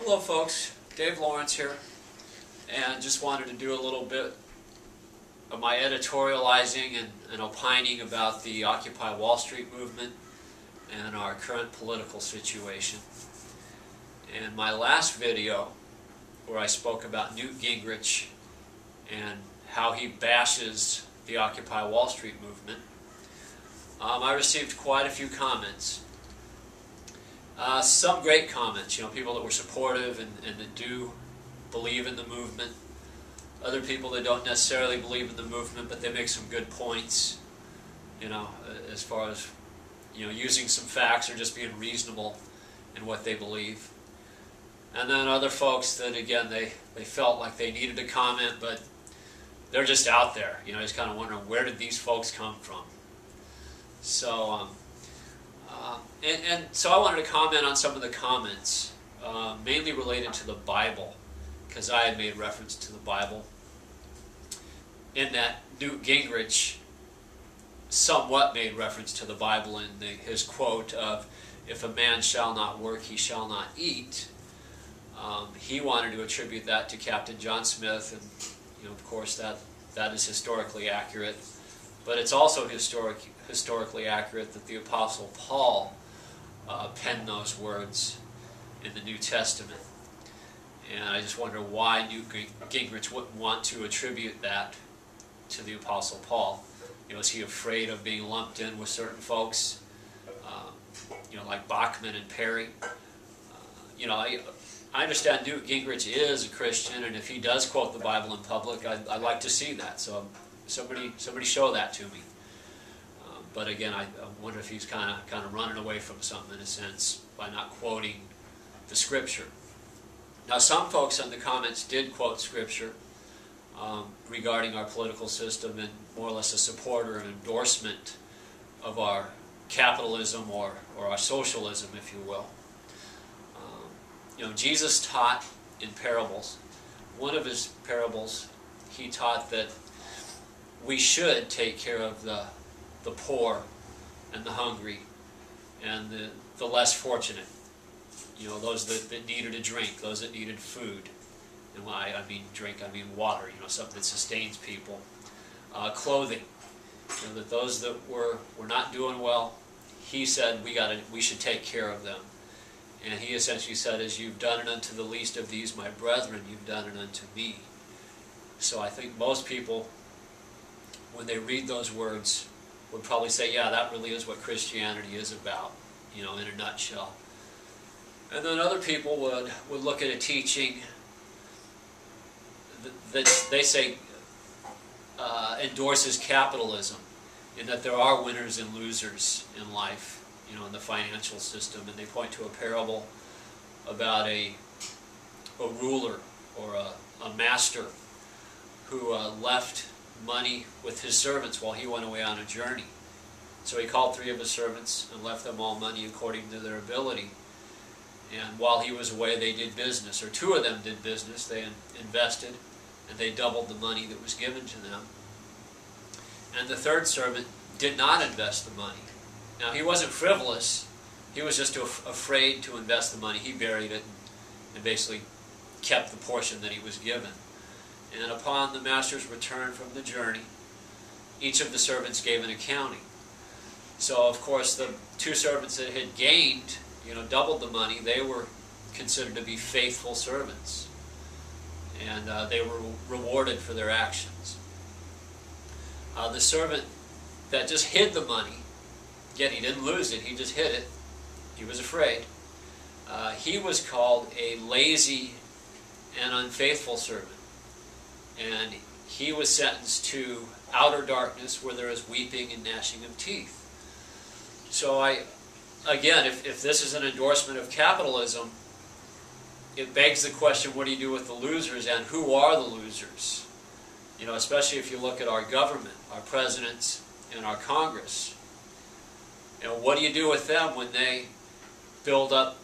Hello folks, Dave Lawrence here, and just wanted to do a little bit of my editorializing and opining about the Occupy Wall Street movement and our current political situation. In my last video, where I spoke about Newt Gingrich and how he bashes the Occupy Wall Street movement, I received quite a few comments. Some great comments, people that were supportive and that do believe in the movement. Other people that don't necessarily believe in the movement, but they make some good points, as far as, using some facts or just being reasonable in what they believe. And then other folks that, again, they felt like they needed to comment, but they're just out there, just kind of wondering, where did these folks come from? So, so I wanted to comment on some of the comments, mainly related to the Bible, because I had made reference to the Bible, in that Newt Gingrich somewhat made reference to the Bible in his quote of, "If a man shall not work, he shall not eat." He wanted to attribute that to Captain John Smith, and of course that is historically accurate, but it's also historically accurate that the Apostle Paul penned those words in the New Testament. And I just wonder why Newt Gingrich wouldn't want to attribute that to the Apostle Paul. Is he afraid of being lumped in with certain folks, like Bachman and Perry? I understand Newt Gingrich is a Christian, and if he does quote the Bible in public, I'd like to see that. So somebody show that to me. But again, I wonder if he's kind of running away from something in a sense by not quoting the Scripture. Now, some folks in the comments did quote Scripture regarding our political system and more or less a support or an endorsement of our capitalism or our socialism, if you will. Jesus taught in parables. One of his parables, he taught that we should take care of the poor and the hungry and the less fortunate. Those that needed a drink, those that needed food. And when I mean drink, I mean water, something that sustains people. Clothing. That those that were not doing well, he said we should take care of them. And he essentially said, "As you've done it unto the least of these, my brethren, you've done it unto me." So I think most people, when they read those words, would probably say, yeah, that really is what Christianity is about, in a nutshell. And then other people would look at a teaching that they say endorses capitalism, in that there are winners and losers in life, in the financial system, and they point to a parable about a ruler or a master who left money with his servants while he went away on a journey. So he called 3 of his servants and left them all money according to their ability. And while he was away, they did business, or 2 of them did business. They invested, and they doubled the money that was given to them. And the 3rd servant did not invest the money. Now, he wasn't frivolous. He was just afraid to invest the money. He buried it and basically kept the portion that he was given. And upon the master's return from the journey, each of the servants gave an accounting. So, of course, the 2 servants that had gained, doubled the money, they were considered to be faithful servants. And they were rewarded for their actions. The servant that just hid the money, yet he didn't lose it, he just hid it, he was afraid, he was called a lazy and unfaithful servant. And he was sentenced to outer darkness where there is weeping and gnashing of teeth. So again, if this is an endorsement of capitalism, it begs the question, what do you do with the losers, and who are the losers? Especially if you look at our government, our presidents, and our Congress. What do you do with them when they build up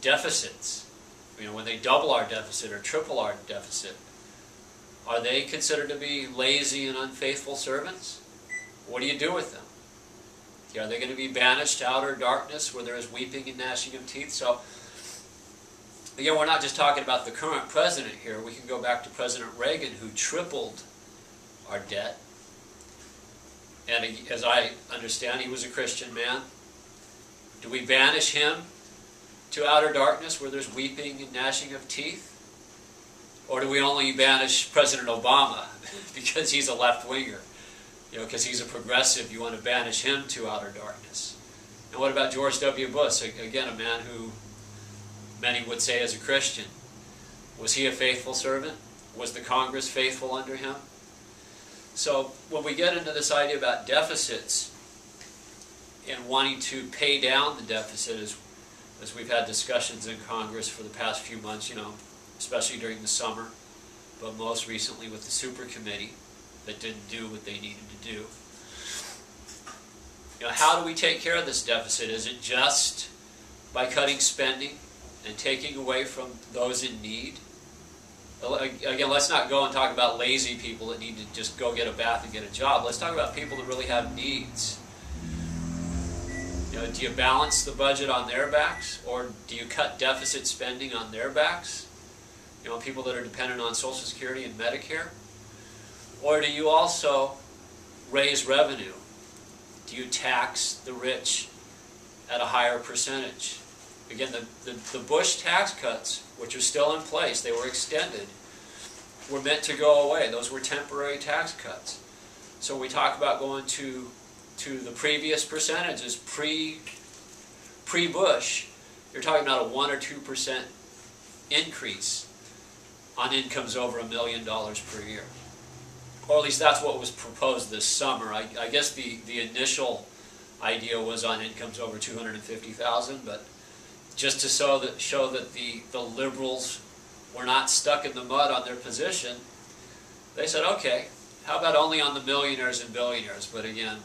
deficits? When they double our deficit or triple our deficit? Are they considered to be lazy and unfaithful servants? What do you do with them? Are they going to be banished to outer darkness where there is weeping and gnashing of teeth? So Again, we're not just talking about the current president here. We can go back to President Reagan, who tripled our debt. And as I understand, he was a Christian man. Do we banish him to outer darkness where there's weeping and gnashing of teeth? Or do we only banish President Obama because he's a left-winger? Because he's a progressive, you want to banish him to outer darkness. And what about George W. Bush? Again, a man who many would say is a Christian. Was he a faithful servant? Was the Congress faithful under him? So when we get into this idea about deficits and wanting to pay down the deficit, as we've had discussions in Congress for the past few months, especially during the summer, but most recently with the super committee that didn't do what they needed to do. How do we take care of this deficit? Is it just by cutting spending and taking away from those in need? Again, let's not go and talk about lazy people that need to just go get a bath and get a job. Let's talk about people that really have needs. Do you balance the budget on their backs, or do you cut deficit spending on their backs? People that are dependent on Social Security and Medicare? Or do you also raise revenue? Do you tax the rich at a higher percentage? Again, the Bush tax cuts, which are still in place, they were extended, were meant to go away. Those were temporary tax cuts. So we talk about going to the previous percentages, pre-Bush, you're talking about a 1 or 2% increase on incomes over $1 million per year. Or at least that's what was proposed this summer. I guess the initial idea was on incomes over $250,000, but just to show that the liberals were not stuck in the mud on their position, they said, okay, how about only on the millionaires and billionaires? But again,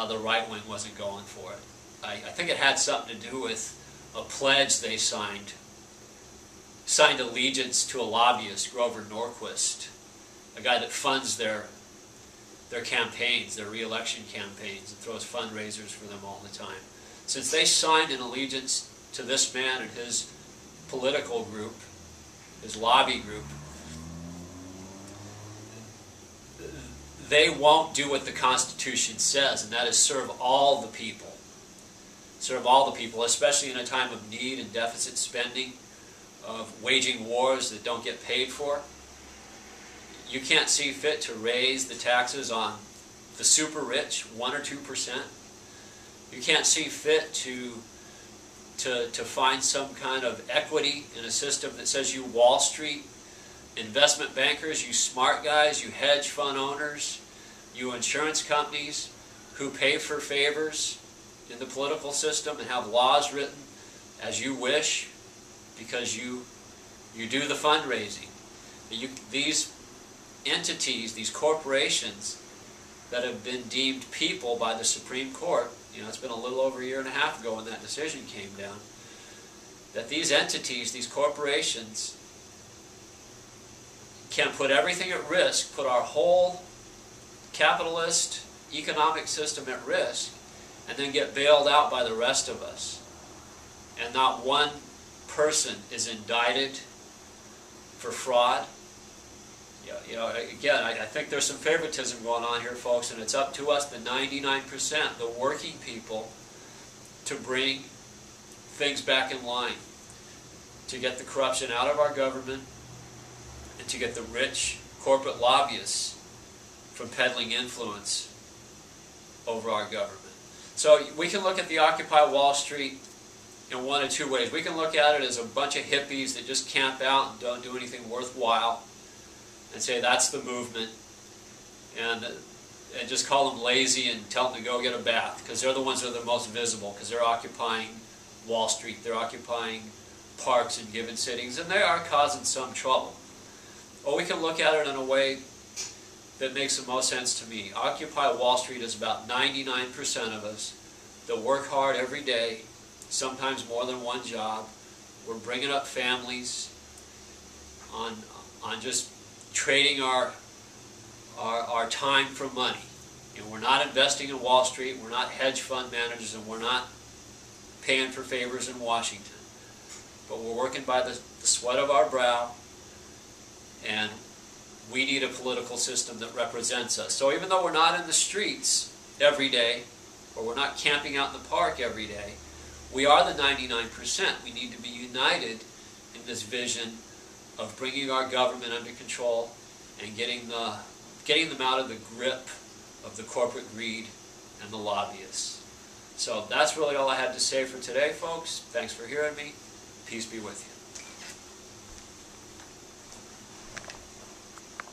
the right wing wasn't going for it. I think it had something to do with a pledge they signed allegiance to a lobbyist, Grover Norquist, a guy that funds their campaigns, their re-election campaigns, and throws fundraisers for them all the time. Since they signed an allegiance to this man and his political group, his lobby group, they won't do what the Constitution says, and that is serve all the people. Serve all the people, especially in a time of need and deficit spending, of waging wars that don't get paid for. You can't see fit to raise the taxes on the super rich 1 or 2%. You can't see fit to find some kind of equity in a system that says you Wall Street investment bankers, you smart guys, you hedge fund owners, you insurance companies who pay for favors in the political system and have laws written as you wish because you do the fundraising. These entities, these corporations that have been deemed people by the Supreme Court, it's been a little over a year and a half ago when that decision came down, that these entities, these corporations, can put everything at risk, put our whole capitalist economic system at risk, and then get bailed out by the rest of us. And not one person is indicted for fraud. Again, I think there's some favoritism going on here, folks, and it's up to us, the 99%, the working people, to bring things back in line, to get the corruption out of our government, and to get the rich corporate lobbyists from peddling influence over our government. So we can look at the Occupy Wall Street in one of two ways. We can look at it as a bunch of hippies that just camp out and don't do anything worthwhile and say that's the movement, and just call them lazy and tell them to go get a bath because they're the ones that are the most visible because they're occupying Wall Street, they're occupying parks in given cities, and they are causing some trouble. Or we can look at it in a way that makes the most sense to me. Occupy Wall Street is about 99% of us that work hard every day, sometimes more than one job. We're bringing up families on just trading our time for money. We're not investing in Wall Street, we're not hedge fund managers, and we're not paying for favors in Washington. but we're working by the sweat of our brow, and we need a political system that represents us. So even though we're not in the streets every day, or we're not camping out in the park every day, we are the 99%. We need to be united in this vision of bringing our government under control and getting them out of the grip of the corporate greed and the lobbyists. So that's really all I had to say for today, folks. Thanks for hearing me. Peace be with you.